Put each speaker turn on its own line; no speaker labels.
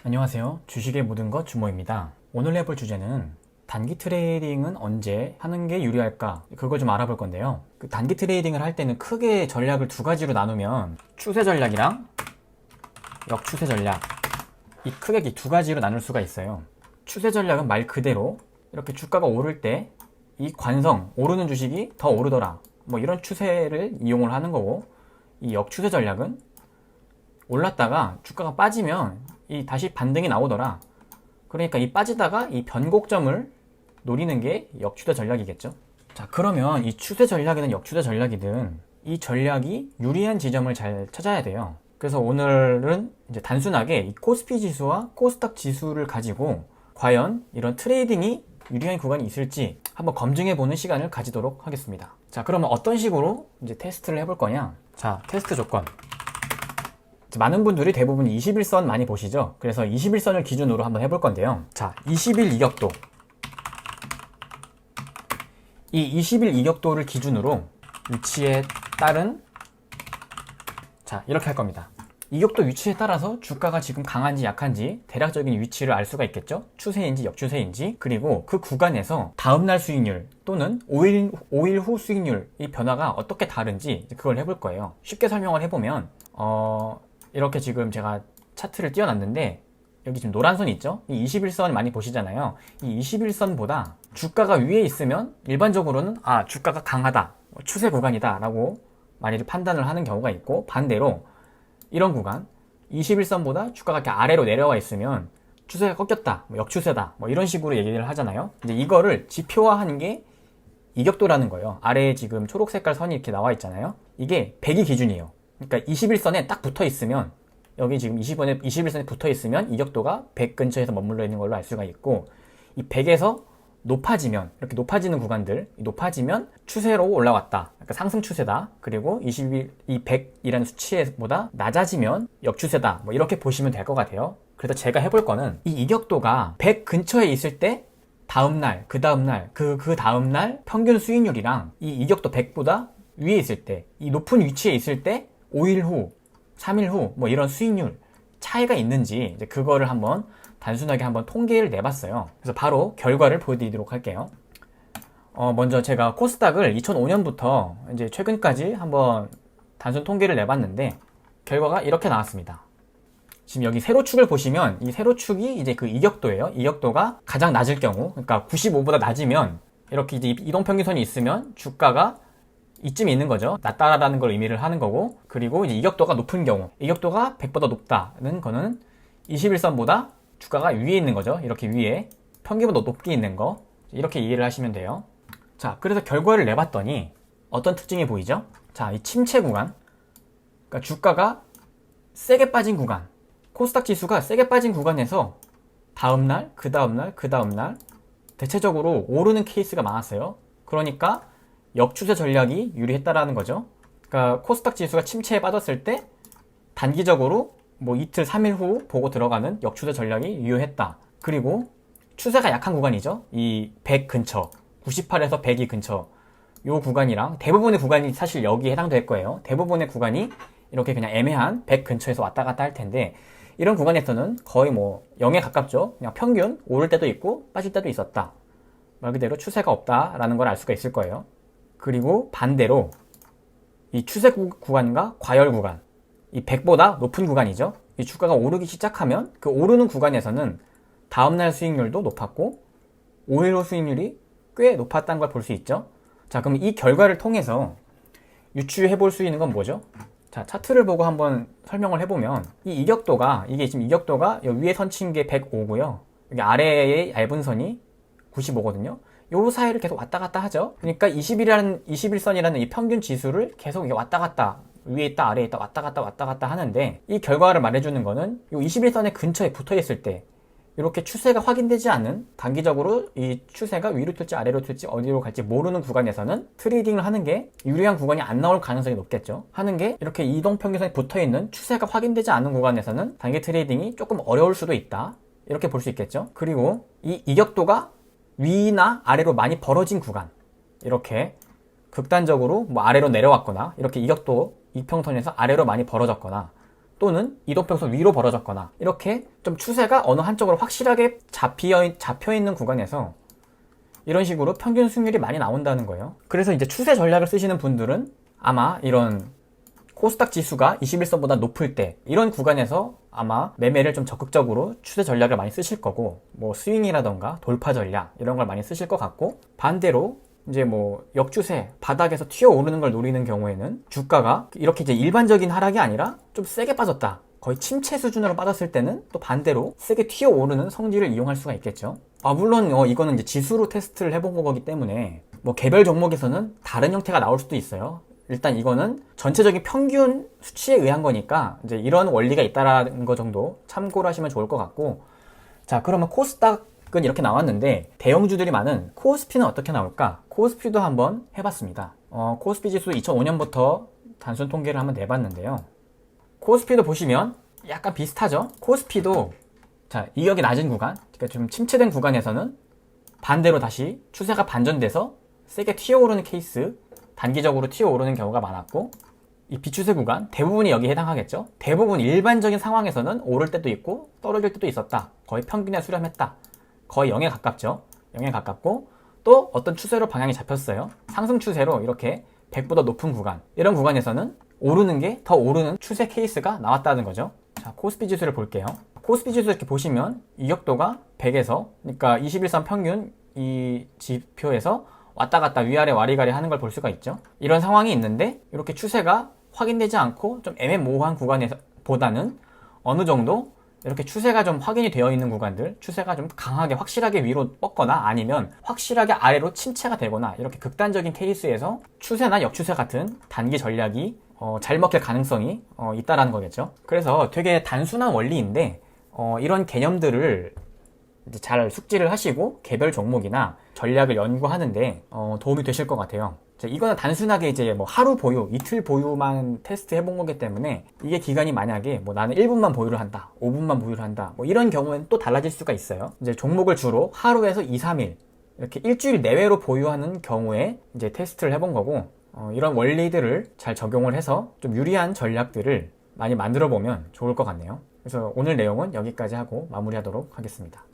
안녕하세요. 주식의 모든 것 주모입니다. 오늘 해볼 주제는 단기 트레이딩은 언제 하는 게 유리할까? 그걸 좀 알아볼 건데요. 단기 트레이딩을 할 때는 크게 전략을 두 가지로 나누면 추세 전략이랑 역추세 전략, 이 크게 두 가지로 나눌 수가 있어요. 추세 전략은 말 그대로 이렇게 주가가 오를 때 이 관성, 오르는 주식이 더 오르더라, 뭐 이런 추세를 이용을 하는 거고, 이 역추세 전략은 올랐다가 주가가 빠지면 이 다시 반등이 나오더라, 그러니까 이 빠지다가 이 변곡점을 노리는 게 역추세 전략이겠죠. 자, 그러면 이 추세 전략이든 역추세 전략이든 이 전략이 유리한 지점을 잘 찾아야 돼요. 그래서 오늘은 이제 단순하게 이 코스피 지수와 코스닥 지수를 가지고 과연 이런 트레이딩이 유리한 구간이 있을지 한번 검증해보는 시간을 가지도록 하겠습니다. 자, 그러면 어떤 식으로 이제 테스트를 해볼 거냐? 자, 테스트 조건. 많은 분들이 대부분 21선 많이 보시죠? 그래서 21선을 기준으로 한번 해볼 건데요. 자, 20일 이격도. 이 20일 이격도를 기준으로 위치에 따른, 자, 이렇게 할 겁니다. 이격도 위치에 따라서 주가가 지금 강한지 약한지 대략적인 위치를 알 수가 있겠죠? 추세인지 역추세인지, 그리고 그 구간에서 다음날 수익률 또는 5일 후 수익률, 이 변화가 어떻게 다른지 그걸 해볼 거예요. 쉽게 설명을 해보면 이렇게 지금 제가 차트를 띄워놨는데 여기 지금 노란 선 있죠? 이 21선 많이 보시잖아요. 이 21선보다 주가가 위에 있으면 일반적으로는 주가가 강하다, 추세 구간이다 라고 많이들 판단을 하는 경우가 있고, 반대로 이런 구간 21선보다 주가가 이렇게 아래로 내려와 있으면 추세가 꺾였다, 역추세다, 이런 식으로 얘기를 하잖아요. 근데 이거를 지표화하는 게 이격도라는 거예요. 아래에 지금 초록 색깔 선이 이렇게 나와 있잖아요. 이게 100이 기준이에요. 그러니까 21선에 딱 붙어 있으면, 여기 지금 21선에 붙어 있으면 이격도가 100 근처에서 머물러 있는 걸로 알 수가 있고, 이 100에서 높아지면, 이렇게 높아지는 구간들, 높아지면 추세로 올라왔다, 그러니까 상승 추세다. 그리고 이 100이라는 수치보다 낮아지면 역추세다, 이렇게 보시면 될 것 같아요. 그래서 제가 해볼 거는 이 이격도가 100 근처에 있을 때 다음날, 그 다음날, 그 다음날 평균 수익률이랑 이 이격도 100보다 위에 있을 때, 이 높은 위치에 있을 때 5일 후, 3일 후 이런 수익률 차이가 있는지, 이제 그거를 한번 단순하게 한번 통계를 내봤어요. 그래서 바로 결과를 보여드리도록 할게요. 먼저 제가 코스닥을 2005년부터 이제 최근까지 한번 단순 통계를 내봤는데 결과가 이렇게 나왔습니다. 지금 여기 세로축을 보시면 이 세로축이 이제 그 이격도예요. 이격도가 가장 낮을 경우, 그러니까 95보다 낮으면 이렇게 이제 이동평균선이 있으면 주가가 이쯤에 있는 거죠. 낮다라는 걸 의미를 하는 거고, 그리고 이제 이격도가 높은 경우, 이격도가 100보다 높다는 거는 21선보다 주가가 위에 있는 거죠. 이렇게 위에 평균보다 높게 있는 거, 이렇게 이해를 하시면 돼요. 자, 그래서 결과를 내봤더니 어떤 특징이 보이죠? 자, 이 침체 구간, 그러니까 주가가 세게 빠진 구간, 코스닥 지수가 세게 빠진 구간에서 다음날, 그 다음날, 그 다음날 대체적으로 오르는 케이스가 많았어요. 그러니까 역추세 전략이 유리했다라는 거죠. 그러니까 코스닥 지수가 침체에 빠졌을 때 단기적으로 이틀, 3일 후 보고 들어가는 역추세 전략이 유효했다. 그리고 추세가 약한 구간이죠. 이 100 근처, 98에서 102 근처, 요 구간이랑 대부분의 구간이 사실 여기에 해당될 거예요. 대부분의 구간이 이렇게 그냥 애매한 100 근처에서 왔다 갔다 할 텐데, 이런 구간에서는 거의 0에 가깝죠. 그냥 평균 오를 때도 있고 빠질 때도 있었다. 말 그대로 추세가 없다라는 걸 알 수가 있을 거예요. 그리고 반대로 이 추세 구간과 과열 구간, 이 100보다 높은 구간이죠. 이 주가가 오르기 시작하면 그 오르는 구간에서는 다음날 수익률도 높았고 5일 후 수익률이 꽤 높았다는 걸 볼 수 있죠. 자, 그럼 이 결과를 통해서 유추해 볼 수 있는 건 뭐죠? 자, 차트를 보고 한번 설명을 해보면 이 이격도가, 이게 지금 이격도가 여기 위에 선친 게 105고요. 여기 아래에 얇은 선이 95거든요. 요 사이를 계속 왔다 갔다 하죠. 그러니까 21선이라는 이 평균 지수를 계속 왔다 갔다, 위에 있다 아래에 있다 왔다 갔다 하는데, 이 결과를 말해주는 거는 요 21선의 근처에 붙어 있을 때 이렇게 추세가 확인되지 않은, 단기적으로 이 추세가 위로 튈지 아래로 튈지 어디로 갈지 모르는 구간에서는 트레이딩을 하는 게 유리한 구간이 안 나올 가능성이 높겠죠. 하는 게 이렇게 이동평균선에 붙어 있는 추세가 확인되지 않은 구간에서는 단기 트레이딩이 조금 어려울 수도 있다, 이렇게 볼 수 있겠죠. 그리고 이 이격도가 위나 아래로 많이 벌어진 구간, 이렇게 극단적으로 아래로 내려왔거나 이렇게 이격도 이평선에서 아래로 많이 벌어졌거나 또는 이동평선 위로 벌어졌거나 이렇게 좀 추세가 어느 한쪽으로 확실하게 잡혀있는 구간에서 이런 식으로 평균 수익률이 많이 나온다는 거예요. 그래서 이제 추세 전략을 쓰시는 분들은 아마 이런 코스닥 지수가 21선보다 높을 때 이런 구간에서 아마 매매를 좀 적극적으로 추세 전략을 많이 쓰실 거고, 뭐 스윙이라던가 돌파 전략 이런 걸 많이 쓰실 것 같고, 반대로 이제 뭐 역추세 바닥에서 튀어오르는 걸 노리는 경우에는 주가가 이렇게 이제 일반적인 하락이 아니라 좀 세게 빠졌다, 거의 침체 수준으로 빠졌을 때는 또 반대로 세게 튀어오르는 성질을 이용할 수가 있겠죠. 물론 이거는 이제 지수로 테스트를 해본 거기 때문에 뭐 개별 종목에서는 다른 형태가 나올 수도 있어요. 일단 이거는 전체적인 평균 수치에 의한 거니까 이제 이런 원리가 있다라는 거 정도 참고를 하시면 좋을 것 같고, 자, 그러면 코스닥은 이렇게 나왔는데 대형주들이 많은 코스피는 어떻게 나올까? 코스피도 한번 해봤습니다. 코스피 지수 2005년부터 단순 통계를 한번 내봤는데요. 코스피도 보시면 약간 비슷하죠? 코스피도 자, 이격이 낮은 구간, 그러니까 좀 침체된 구간에서는 반대로 다시 추세가 반전돼서 세게 튀어오르는 케이스, 단기적으로 튀어오르는 경우가 많았고, 이 비추세 구간 대부분이 여기에 해당하겠죠. 대부분 일반적인 상황에서는 오를 때도 있고 떨어질 때도 있었다. 거의 평균에 수렴했다. 거의 0에 가깝죠. 0에 가깝고, 또 어떤 추세로 방향이 잡혔어요. 상승 추세로 이렇게 100보다 높은 구간, 이런 구간에서는 오르는 게 더 오르는 추세 케이스가 나왔다는 거죠. 자, 코스피 지수를 볼게요. 코스피 지수 이렇게 보시면 이격도가 100에서, 그러니까 21선 평균 이 지표에서 왔다 갔다 위아래 와리가리 하는 걸 볼 수가 있죠. 이런 상황이 있는데 이렇게 추세가 확인되지 않고 좀 애매모호한 구간에서 보다는 어느 정도 이렇게 추세가 좀 확인이 되어 있는 구간들, 추세가 좀 강하게 확실하게 위로 뻗거나 아니면 확실하게 아래로 침체가 되거나 이렇게 극단적인 케이스에서 추세나 역추세 같은 단기 전략이 잘 먹힐 가능성이 있다라는 거겠죠. 그래서 되게 단순한 원리인데 이런 개념들을 이제 잘 숙지를 하시고 개별 종목이나 전략을 연구하는데 도움이 되실 것 같아요. 이거는 단순하게 이제 뭐 하루 보유, 이틀 보유만 테스트 해본 거기 때문에 이게 기간이 만약에 뭐 나는 1분만 보유를 한다, 5분만 보유를 한다, 뭐 이런 경우에는 또 달라질 수가 있어요. 이제 종목을 주로 하루에서 2, 3일 이렇게 일주일 내외로 보유하는 경우에 이제 테스트를 해본 거고, 이런 원리들을 잘 적용을 해서 좀 유리한 전략들을 많이 만들어 보면 좋을 것 같네요. 그래서 오늘 내용은 여기까지 하고 마무리하도록 하겠습니다.